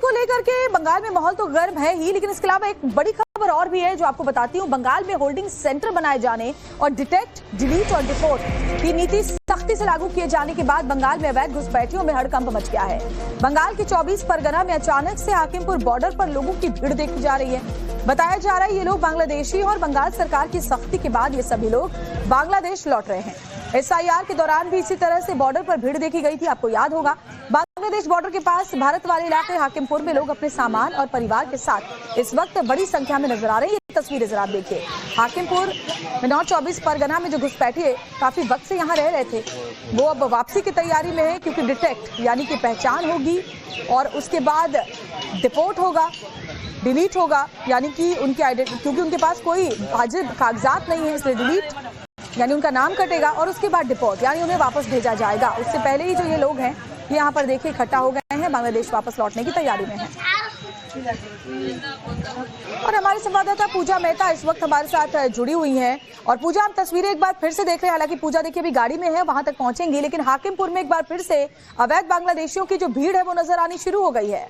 को लेकर के बंगाल में माहौल तो गर्म है ही, लेकिन इसके अलावा एक बड़ी खबर और भी है जो आपको बताती हूँ। बंगाल में होल्डिंग सेंटर बनाए जाने और डिटेक्ट, डिलीट और डिपोर्ट की नीति सख्ती से लागू किए जाने के बाद बंगाल में अवैध घुसपैठियों में हड़कंप मच गया है। बंगाल के 24 परगना में अचानक से हाकिमपुर बॉर्डर पर लोगों की भीड़ देखी जा रही है। बताया जा रहा है ये लोग बांग्लादेशी और बंगाल सरकार की सख्ती के बाद ये सभी लोग बांग्लादेश लौट रहे हैं। SIR के दौरान भी इसी तरह से बॉर्डर पर भीड़ देखी गई थी। आपको याद होगा बांग्लादेश बॉर्डर के पास भारत वाले इलाके हाकिमपुर में लोग अपने सामान और परिवार के साथ इस वक्त बड़ी संख्या में नजर आ रहे हैं। ये तस्वीरें जरा आप देखिए। हाकिमपुर में नॉर्थ 24 परगना में जो घुसपैठिए काफी वक्त से यहाँ रह रहे थे, वो अब वापसी की तैयारी में है, क्योंकि डिटेक्ट यानी कि पहचान होगी और उसके बाद डिपोर्ट होगा, डिलीट होगा, यानी कि उनकी आइडेंटिटी, क्योंकि उनके पास कोई वाजिब कागजात नहीं है इसलिए डिलीट यानी उनका नाम कटेगा और उसके बाद डिपोर्ट यानी उन्हें वापस भेजा जाएगा। उससे पहले ही जो ये लोग हैं ये यहाँ पर देखिए इकट्ठा हो गए हैं, बांग्लादेश वापस लौटने की तैयारी में हैं। और हमारे संवाददाता पूजा मेहता इस वक्त हमारे साथ जुड़ी हुई हैं। और पूजा, हम तस्वीरें एक बार फिर से देख रहे हैं। हालांकि पूजा देखिए अभी गाड़ी में है, वहां तक पहुंचेंगी, लेकिन हाकिमपुर में एक बार फिर से अवैध बांग्लादेशियों की जो भीड़ है वो नजर आनी शुरू हो गई है।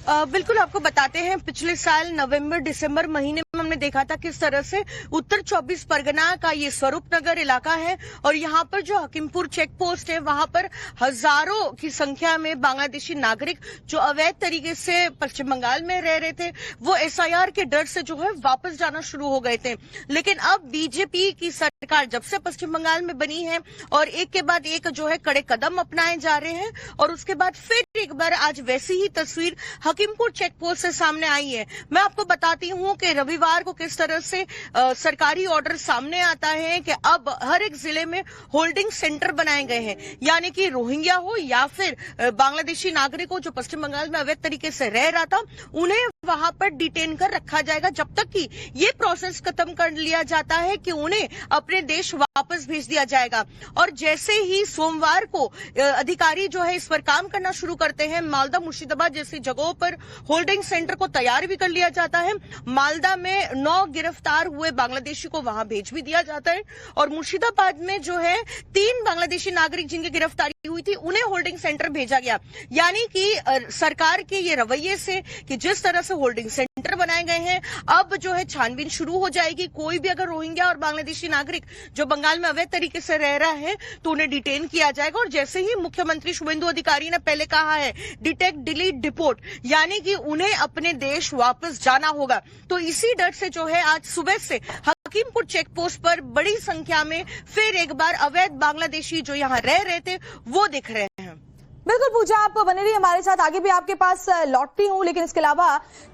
बिल्कुल, आपको बताते हैं पिछले साल नवंबर दिसंबर महीने में हमने देखा था किस तरह से उत्तर 24 परगना का ये स्वरूप नगर इलाका है और यहाँ पर जो हकीमपुर चेक पोस्ट है वहां पर हजारों की संख्या में बांग्लादेशी नागरिक जो अवैध तरीके से पश्चिम बंगाल में रह रहे थे वो SIR के डर से जो है वापस जाना शुरू हो गए थे। लेकिन अब बीजेपी की सरकार जब से पश्चिम बंगाल में बनी है और एक के बाद एक जो है कड़े कदम अपनाए जा रहे हैं और उसके बाद फिर एक बार आज वैसी ही तस्वीर हकीमपुर चेक पोस्ट से सामने आई है। मैं आपको बताती हूँ कि रविवार को किस तरह से सरकारी ऑर्डर सामने आता है कि अब हर एक जिले में होल्डिंग सेंटर बनाए गए हैं, यानी कि रोहिंग्या हो या फिर बांग्लादेशी नागरिक हो जो पश्चिम बंगाल में अवैध तरीके से रह रहा था, उन्हें वहां पर डिटेन कर रखा जाएगा जब तक कि ये प्रोसेस खत्म कर लिया जाता है कि उन्हें अपने देश वापस भेज दिया जाएगा। और जैसे ही सोमवार को अधिकारी जो है इस पर काम करना शुरू करते हैं, मालदा मुर्शिदाबाद जैसी जगहों पर होल्डिंग सेंटर को तैयार भी कर लिया जाता है। मालदा में 9 गिरफ्तार हुए बांग्लादेशी को वहां भेज भी दिया जाता है और मुर्शिदाबाद में जो है 3 बांग्लादेशी नागरिक जिनकी गिरफ्तारी हुई थी उन्हें होल्डिंग सेंटर भेजा गया। यानी कि सरकार के ये रवैये से कि जिस तरह से होल्डिंग सेंटर बनाए गए हैं, अब जो है छानबीन शुरू हो जाएगी। कोई भी अगर रोहिंग्या और बांग्लादेशी नागरिक जो बंगाल में अवैध तरीके से रह रहा है तो उन्हें डिटेन किया जाएगा। और जैसे ही मुख्यमंत्री शुभेंदु अधिकारी ने पहले कहा है डिटेक्ट, डिलीट, डिपोर्ट, यानी कि उन्हें अपने देश वापस जाना होगा, तो इसी डर से जो है आज सुबह से हकीमपुर चेक पोस्ट पर बड़ी संख्या में फिर एक बार अवैध बांग्लादेशी जो यहाँ रह रहे थे वो दिख रहे हैं। बिल्कुल पूजा, आप बने रहिए हमारे साथ, आगे भी आपके पास लौटती हूं। लेकिन इसके अलावा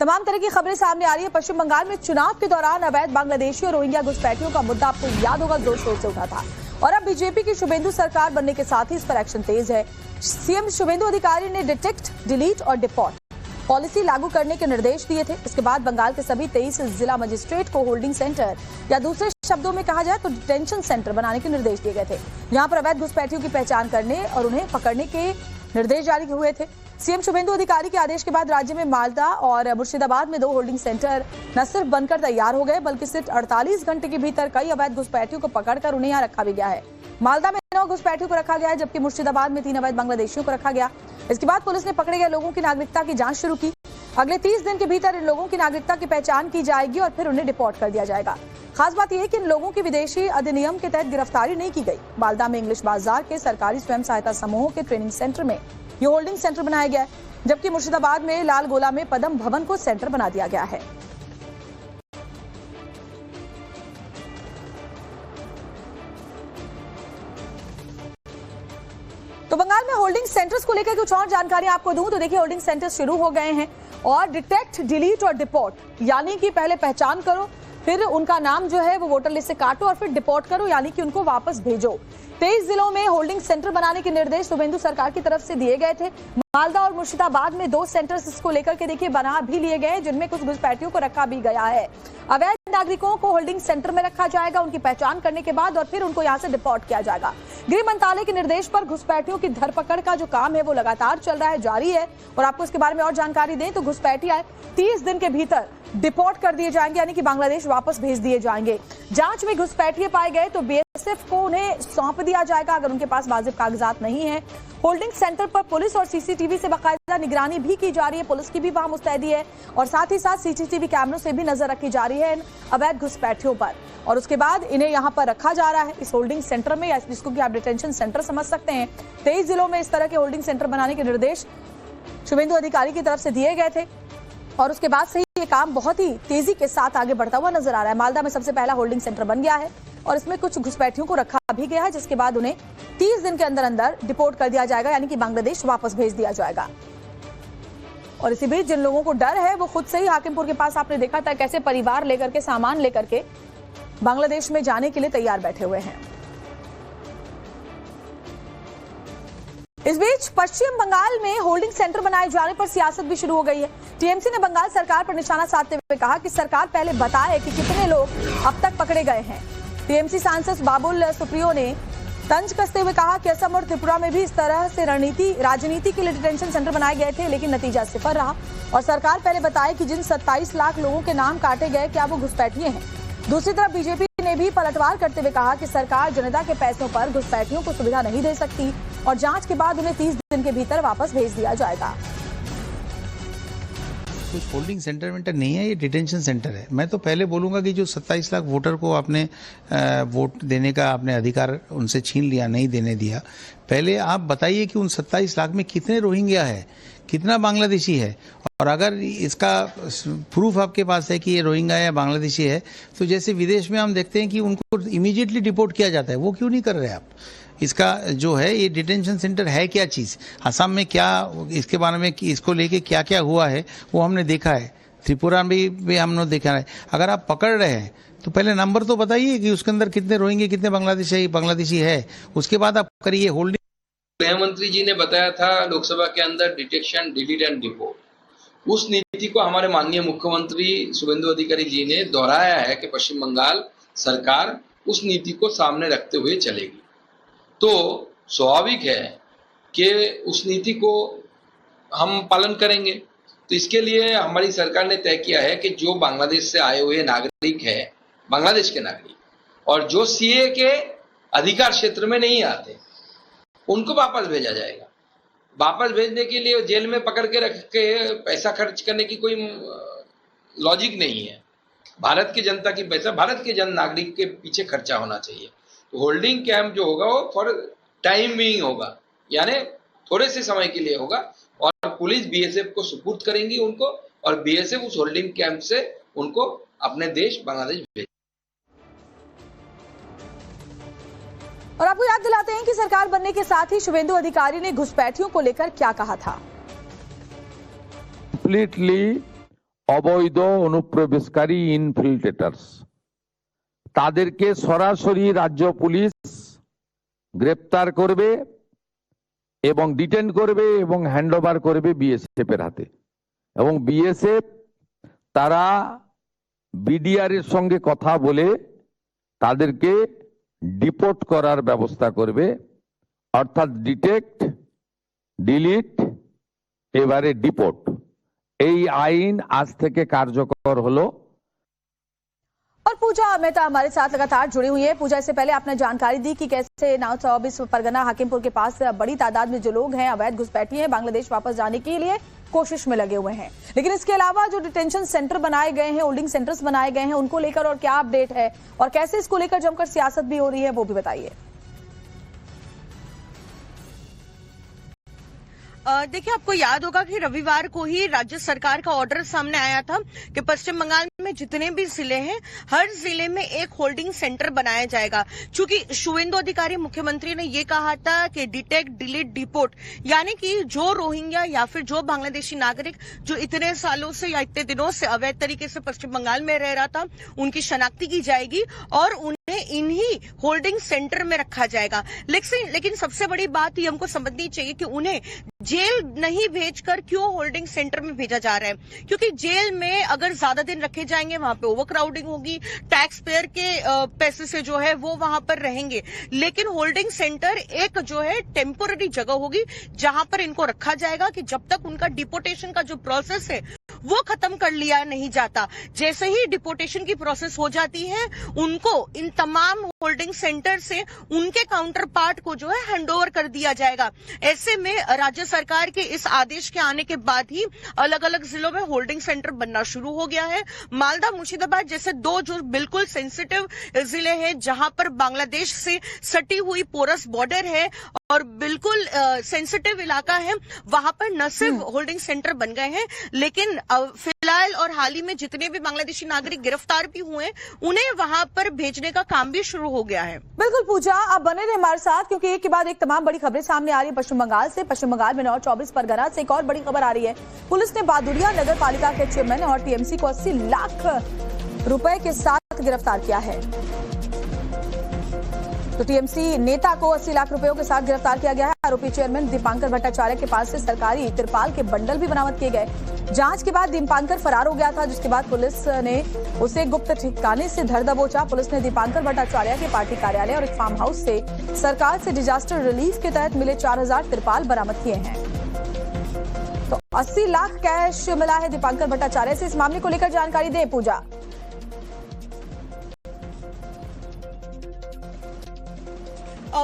तमाम तरह की खबरें सामने आ रही है। पश्चिम बंगाल में चुनाव के दौरान अवैध बांग्लादेशी और रोहिंग्या घुसपैठियों का मुद्दा आपको याद होगा जोर शोर से उठा था और अब बीजेपी की शुभेंदु सरकार बनने के साथ ही इस पर एक्शन तेज है। सीएम शुभेंदु अधिकारी ने डिटेक्ट, डिलीट और डिपोर्ट पॉलिसी लागू करने के निर्देश दिए थे। इसके बाद बंगाल के सभी 23 जिला मजिस्ट्रेट को होल्डिंग सेंटर या दूसरे शब्दों में कहा जाए तो डिटेंशन सेंटर बनाने के निर्देश दिए गए थे, जहां पर अवैध घुसपैठियों की पहचान करने और उन्हें पकड़ने के निर्देश जारी हुए थे। सीएम शुभेंदु अधिकारी के आदेश के बाद राज्य में मालदा और मुर्शिदाबाद में 2 होल्डिंग सेंटर न सिर्फ बनकर तैयार हो गए बल्कि सिर्फ 48 घंटे के भीतर कई अवैध घुसपैठियों को पकड़कर उन्हें यहाँ रखा भी गया है। मालदा में 9 घुसपैठियों को रखा गया है जबकि मुर्शिदाबाद में 3 अवैध बांग्लादेशियों को रखा गया। इसके बाद पुलिस ने पकड़े गए लोगों की नागरिकता की जांच शुरू की। अगले 30 दिन के भीतर इन लोगों की नागरिकता की पहचान की जाएगी और फिर उन्हें डिपोर्ट कर दिया जाएगा। खास बात यह है कि इन लोगों की विदेशी अधिनियम के तहत गिरफ्तारी नहीं की गई। मालदा में इंग्लिश बाजार के सरकारी स्वयं सहायता समूहों के ट्रेनिंग सेंटर में ये होल्डिंग सेंटर बनाया गया है, जबकि मुर्शिदाबाद में लाल गोला में पदम भवन को सेंटर बना दिया गया है। तो बंगाल में होल्डिंग सेंटर्स को लेकर कुछ और जानकारी आपको दूं तो देखिए होल्डिंग सेंटर्स शुरू हो गए हैं और डिटेक्ट, डिलीट और डिपोर्ट यानी कि पहले पहचान करो, फिर उनका नाम जो है वो वोटर लिस्ट से काटो और फिर डिपोर्ट करो यानी कि उनको वापस भेजो। 23 जिलों में होल्डिंग सेंटर बनाने के निर्देश शुभेंदु सरकार की तरफ से दिए गए थे। मालदा और मुर्शिदाबाद में 2 सेंटर्स इसको लेकर के देखिए बना भी लिए गए जिनमें कुछ घुसपैठियों को रखा भी गया है। अवैध नागरिकों को होल्डिंग सेंटर में रखा जाएगा, उनकी पहचान करने के बाद और फिर उनको यहां से डिपोर्ट किया जाएगा। गृह मंत्रालय के निर्देश पर घुसपैठियों की धरपकड़ का जो काम है वो लगातार चल रहा है, जारी है। और आपको इसके बारे में और जानकारी दें तो घुसपैठिया 30 दिन के भीतर डिपोर्ट कर दिए जाएंगे यानी कि बांग्लादेश वापस भेज दिए जाएंगे। जांच में घुसपैठिए पाए गए तो बीएसएफ को उन्हें सौंप दिया जाएगा अगर उनके पास वाजिब कागजात नहीं है। होल्डिंग सेंटर पर पुलिस और सीसीटीवी से बाकायदा निगरानी भी की जा रही है, पुलिस की भी वहां मुस्तैदी है और साथ ही साथ सीसीटीवी कैमरों से भी नजर रखी जा रही है इन अवैध घुसपैठियों पर। और उसके बाद इन्हें यहाँ पर रखा जा रहा है इस होल्डिंग सेंटर में, या जिसको कि आप डिटेंशन सेंटर समझ सकते हैं। 23 जिलों में इस तरह के होल्डिंग सेंटर बनाने के निर्देश शुभेंदु अधिकारी की तरफ से दिए गए थे और उसके बाद से ये काम बहुत ही तेजी के साथ आगे बढ़ता हुआ नजर आ रहा है। मालदा में सबसे पहला होल्डिंग सेंटर बन गया है और इसमें कुछ घुसपैठियों को रखा भी गया है, जिसके बाद उन्हें 30 दिन के अंदर अंदर डिपोर्ट कर दिया जाएगा, यानी कि बांग्लादेश वापस भेज दिया जाएगा। और इसी बीच जिन लोगों को डर है वो खुद से ही हाकिमपुर के पास आपने देखा था कैसे परिवार लेकर के, सामान लेकर के बांग्लादेश में जाने के लिए तैयार बैठे हुए हैं। इस बीच पश्चिम बंगाल में होल्डिंग सेंटर बनाए जाने पर सियासत भी शुरू हो गई है। टीएमसी ने बंगाल सरकार पर निशाना साधते हुए कहा कि सरकार पहले बताए कि कितने लोग अब तक पकड़े गए हैं। टीएमसी सांसद बाबुल सुप्रियो ने तंज कसते हुए कहा कि असम और त्रिपुरा में भी इस तरह से राजनीति के लिए डिटेंशन सेंटर बनाए गए थे, लेकिन नतीजा सिफर रहा और सरकार पहले बताए कि जिन 27 लाख लोगों के नाम काटे गए क्या वो घुसपैठिए हैं। दूसरी तरफ बीजेपी ने भी पलटवार करते हुए कहा कि सरकार जनता के पैसों पर घुसपैठियों को सुविधा नहीं दे सकती और जांच के बाद उन्हें 30 दिन के भीतर वापस भेज दिया जाएगा। कुछ होल्डिंग सेंटर वेंटर नहीं है, ये डिटेंशन सेंटर है। मैं तो पहले बोलूंगा कि जो 27 लाख वोटर को आपने वोट देने का आपने अधिकार उनसे छीन लिया, नहीं देने दिया, पहले आप बताइए कि उन 27 लाख में कितने रोहिंग्या है, कितना बांग्लादेशी है। और अगर इसका प्रूफ आपके पास है कि ये रोहिंग्या या बांग्लादेशी है, तो जैसे विदेश में हम देखते हैं कि उनको इमीडिएटली डिपोर्ट किया जाता है, वो क्यों नहीं कर रहे आप? इसका जो है ये डिटेंशन सेंटर है क्या चीज़, असम में क्या इसके बारे में इसको लेके क्या क्या हुआ है वो हमने देखा है, त्रिपुरा में भी हमने देखा है। अगर आप पकड़ रहे हैं तो पहले नंबर तो बताइए कि उसके अंदर कितने रोहिंग्या कितने बांग्लादेशी है, उसके बाद आप करिए होल्डिंग। गृह मंत्री जी ने बताया था लोकसभा के अंदर डिटेक्शन, डिलीट एंड डिपोर्ट, उस नीति को हमारे माननीय मुख्यमंत्री शुभेंदु अधिकारी जी ने दोहराया है कि पश्चिम बंगाल सरकार उस नीति को सामने रखते हुए चलेगी। तो स्वाभाविक है कि उस नीति को हम पालन करेंगे। तो इसके लिए हमारी सरकार ने तय किया है कि जो बांग्लादेश से आए हुए नागरिक है, बांग्लादेश के नागरिक, और जो सीए के अधिकार क्षेत्र में नहीं आते, उनको वापस भेजा जाएगा। वापस भेजने के लिए जेल में पकड़ के रख के पैसा खर्च करने की कोई लॉजिक नहीं है। भारत की जनता की पैसा भारत के जन नागरिक के पीछे खर्चा होना चाहिए। तो होल्डिंग कैंप जो होगा वो फॉर टाइम बीइंग होगा, यानी थोड़े से समय के लिए होगा और पुलिस बीएसएफ को सुपुर्द करेंगी उनको, और बीएसएफ उस होल्डिंग कैंप से उनको अपने देश बांग्लादेश भेजेगी। और आपको याद दिलाते हैं कि सरकार बनने के साथ ही शुभेंदु अधिकारी ने घुसपैठियों को लेकर क्या कहा था। কমপ্লিটলি অবৈধ অনুপ্রবেশকারী ইনফিল্ট্রেটার্স, তাদেরকে সরাসরি রাজ্য পুলিশ গ্রেপ্তার করবে এবং ডিটেন করবে এবং হ্যান্ডওভার করবে বিএসএফ এর হাতে, এবং বিএসএফ তারা বিডিআর এর সঙ্গে কথা বলে তাদেরকে ডিপোর্ট করার ব্যবস্থা করবে। অর্থাৎ ডিটেক্ট, ডিলিট, এবারে ডিপোর্ট, এই আইন আজ থেকে কার্যকর হলো। और पूजा मेहता हमारे साथ लगातार जुड़ी हुई है। पूजा, इससे पहले आपने जानकारी दी कि कैसे 24 परगना हाकिमपुर के पास बड़ी तादाद में जो लोग हैं अवैध घुसपैठी हैं, बांग्लादेश वापस जाने के लिए कोशिश में लगे हुए हैं, लेकिन इसके अलावा जो डिटेंशन सेंटर बनाए गए हैं, होल्डिंग सेंटर्स बनाए गए हैं, उनको लेकर और क्या अपडेट है और कैसे इसको लेकर जमकर सियासत भी हो रही है, वो भी बताइए। देखिए, आपको याद होगा कि रविवार को ही राज्य सरकार का ऑर्डर सामने आया था कि पश्चिम बंगाल में जितने भी जिले हैं, हर जिले में एक होल्डिंग सेंटर बनाया जाएगा। चूंकि शुभेंदु अधिकारी मुख्यमंत्री ने ये कहा था कि डिटेक्ट, डिलीट, डिपोर्ट, यानी कि जो रोहिंग्या या फिर जो बांग्लादेशी नागरिक जो इतने सालों से या इतने दिनों से अवैध तरीके से पश्चिम बंगाल में रह रहा था, उनकी शनाख्ती की जाएगी और उन्हें इन्हीं होल्डिंग सेंटर में रखा जाएगा। लेकिन सबसे बड़ी बात ये हमको समझनी चाहिए कि उन्हें जेल नहीं भेजकर क्यों होल्डिंग सेंटर में भेजा जा रहा है, क्योंकि जेल में अगर ज्यादा दिन रखे जाएंगे वहां पे ओवरक्राउडिंग होगी, टैक्स पेयर के पैसे से जो है वो वहां पर रहेंगे। लेकिन होल्डिंग सेंटर एक जो है टेम्पोररी जगह होगी जहां पर इनको रखा जाएगा कि जब तक उनका डिपोर्टेशन का जो प्रोसेस है वो खत्म कर लिया नहीं जाता। जैसे ही डिपोर्टेशन की प्रोसेस हो जाती है, उनको इन तमाम होल्डिंग सेंटर से उनके काउंटर पार्ट को जो है हैंडओवर कर दिया जाएगा। ऐसे में राज्य सरकार के इस आदेश के आने के बाद ही अलग अलग जिलों में होल्डिंग सेंटर बनना शुरू हो गया है। मालदा, मुर्शिदाबाद जैसे दो जो बिल्कुल सेंसिटिव जिले हैं, जहां पर बांग्लादेश से सटी हुई पोरस बॉर्डर है और बिल्कुल सेंसिटिव इलाका है, वहां पर न सिर्फ होल्डिंग सेंटर बन गए हैं, लेकिन फिलहाल और हाल ही में जितने भी बांग्लादेशी नागरिक गिरफ्तार भी हुए उन्हें वहां पर भेजने का काम भी शुरू हो गया है। बिल्कुल पूजा, आप बने रहे हमारे साथ, क्योंकि एक के बाद एक तमाम बड़ी खबरें सामने आ रही है पश्चिम बंगाल से। पश्चिम बंगाल में नॉर्थ 24 परगना से एक और बड़ी खबर आ रही है। पुलिस ने बादुड़िया नगर पालिका के चेयरमैन और टीएमसी को 80 लाख रुपए के साथ गिरफ्तार किया है। तो टीएमसी नेता को 80 लाख रुपयों के साथ गिरफ्तार किया गया है। आरोपी चेयरमैन दीपांकर भट्टाचार्य के पास से सरकारी तिरपाल के बंडल भी बरामद किए गए। जांच के बाद दीपांकर फरार हो गया था, जिसके बाद पुलिस ने उसे गुप्त ठिकाने से धर दबोचा। पुलिस ने दीपांकर भट्टाचार्य के पार्टी कार्यालय और एक फार्म हाउस से सरकार से डिजास्टर रिलीफ के तहत मिले 4000 तिरपाल बरामद किए हैं। तो 80 लाख कैश मिला है दीपांकर भट्टाचार्य से। इस मामले को लेकर जानकारी दें पूजा।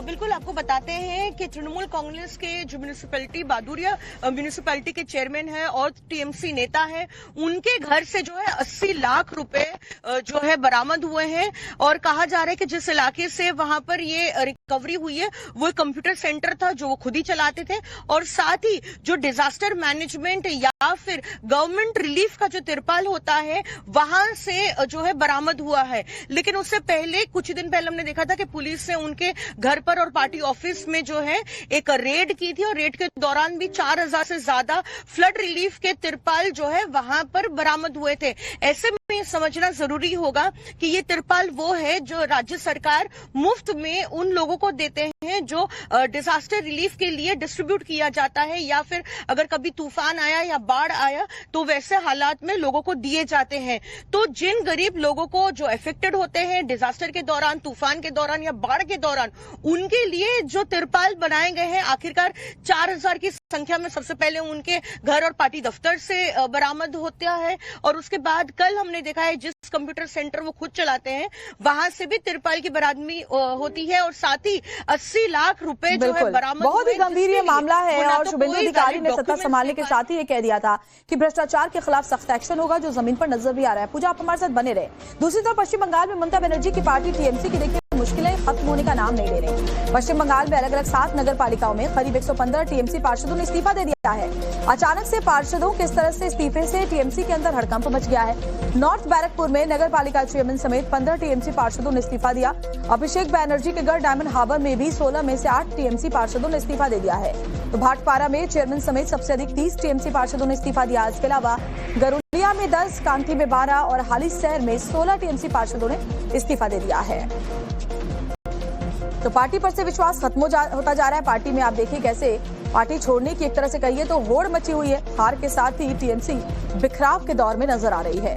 बिल्कुल आपको बताते हैं कि तृणमूल कांग्रेस के जो म्यूनिसिपैलिटी बादुड़िया म्यूनिसिपैलिटी के चेयरमैन है और टीएमसी नेता है, उनके घर से जो है 80 लाख रुपए जो है बरामद हुए हैं। और कहा जा रहा है कि जिस इलाके से वहां पर ये रिकवरी हुई है वो कंप्यूटर सेंटर था जो वो खुद ही चलाते थे, और साथ ही जो डिजास्टर मैनेजमेंट या फिर गवर्नमेंट रिलीफ का जो तिरपाल होता है वहां से जो है बरामद हुआ है। लेकिन उससे पहले कुछ दिन पहले हमने देखा था कि पुलिस ने उनके घर पर और पार्टी ऑफिस में जो है एक रेड की थी, और रेड के दौरान भी 4000 से ज्यादा फ्लड रिलीफ के तिरपाल जो है वहां पर बरामद हुए थे। ऐसे में समझना जरूरी होगा कि ये तिरपाल वो है जो राज्य सरकार मुफ्त में उन लोगों को देते हैं जो डिजास्टर रिलीफ के लिए डिस्ट्रीब्यूट किया जाता है, या फिर अगर कभी तूफान आया या बाढ़ आया तो वैसे हालात में लोगों को दिए जाते हैं। तो जिन गरीब लोगों को जो अफेक्टेड होते हैं डिजास्टर के दौरान, तूफान के दौरान या बाढ़ के दौरान, उनके लिए जो तिरपाल बनाए गए हैं आखिरकार 4000 की संख्या में सबसे पहले उनके घर और पार्टी दफ्तर से बरामद होता है, और उसके बाद कल हमने देखा है जिस कंप्यूटर सेंटर वो खुद चलाते हैं वहां से भी तिरपाल की बरामदगी होती है, और साथ ही 80 लाख रुपए जो है बरामद। बहुत ही गंभीर ये मामला है, और शुभेंदु अधिकारी ने सत्ता संभालने के साथ ही ये कह दिया था कि भ्रष्टाचार के खिलाफ सख्त एक्शन होगा, जो जमीन पर नजर भी आ रहा है। पूजा, आप हमारे साथ बने रहे। दूसरी तरफ पश्चिम बंगाल में ममता बनर्जी की पार्टी टीएमसी की देखिए मुश्किलें खत्म होने का नाम नहीं ले रही। पश्चिम बंगाल में अलग अलग 7 नगर पालिकाओं में करीब 115 टीएमसी पार्षदों ने इस्तीफा दे दिया है। अचानक से पार्षदों के इस तरह से इस्तीफे से टीएमसी के अंदर हड़कंप मच गया है। नॉर्थ बैरकपुर में नगर पालिका चेयरमैन समेत 15 टीएमसी पार्षदों ने इस्तीफा दिया। अभिषेक बैनर्जी के गढ़ डायमंड हार्बर में भी 16 में से 8 टीएमसी पार्षदों ने इस्तीफा दे दिया है। तो भाटपारा में चेयरमैन समेत सबसे अधिक 30 टीएमसी पार्षदों ने इस्तीफा दिया। इसके अलावा गरुड़िया में 10, कांठी में 12 और हाली शहर में 16 टीएमसी पार्षदों ने इस्तीफा दे दिया है। तो पार्टी पर से विश्वास खत्म होता जा रहा है। पार्टी में आप देखिए कैसे पार्टी छोड़ने की एक तरह से कहिए तो होड़ मची हुई है। हार के साथ ही टीएमसी बिखराव के दौर में नजर आ रही है।